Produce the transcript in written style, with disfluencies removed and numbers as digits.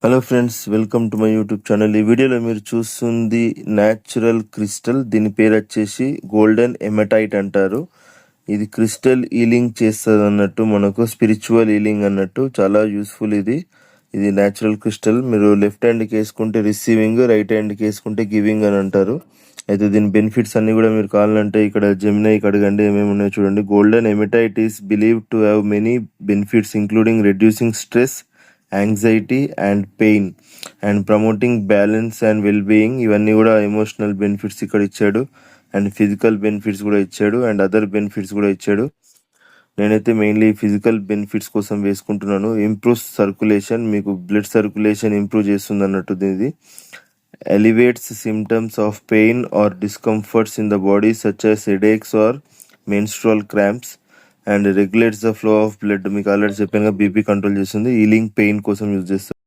Hello friends, welcome to my YouTube channel. ఈ వీడియోలో మీరు చూస్తుంది న్యాచురల్ క్రిస్టల్. దీని పేరు వచ్చేసి గోల్డెన్ ఎమటైట్ అంటారు. ఇది క్రిస్టల్ హీలింగ్ చేస్తుంది అన్నట్టు, మనకు స్పిరిచువల్ హీలింగ్ అన్నట్టు. చాలా యూస్ఫుల్ ఇది న్యాచురల్ క్రిస్టల్. మీరు లెఫ్ట్ హ్యాండ్కి వేసుకుంటే రిసీవింగ్, రైట్ హ్యాండ్కి వేసుకుంటే గివింగ్ అని అంటారు. అయితే దీని బెనిఫిట్స్ అన్ని కూడా మీరు కావాలంటే ఇక్కడ జెమినైకి అడగండి, ఏమేమి ఉన్నాయో చూడండి. Golden hematite is believed to have many benefits including reducing stress, anxiety and pain and promoting balance and wellbeing. ఇవన్నీ కూడా ఎమోషనల్ బెనిఫిట్స్ ఇక్కడ ఇచ్చాడు, అండ్ ఫిజికల్ బెనిఫిట్స్ కూడా ఇచ్చాడు, అండ్ అదర్ బెనిఫిట్స్ కూడా ఇచ్చాడు. నేనైతే మెయిన్లీ ఫిజికల్ బెనిఫిట్స్ కోసం వేసుకుంటున్నాను. ఇంప్రూవ్స్ సర్క్యులేషన్, మీకు బ్లడ్ సర్క్యులేషన్ ఇంప్రూవ్ చేస్తుంది అన్నట్టు. ఇది elevates symptoms of pain or discomforts in the body such as headaches or menstrual cramps and regulates the flow of blood. మీకు ఆల్రెడీ చెప్పాను, బీపీ కంట్రోల్ చేస్తుంది. Healing pain కోసం use చేస్తారు.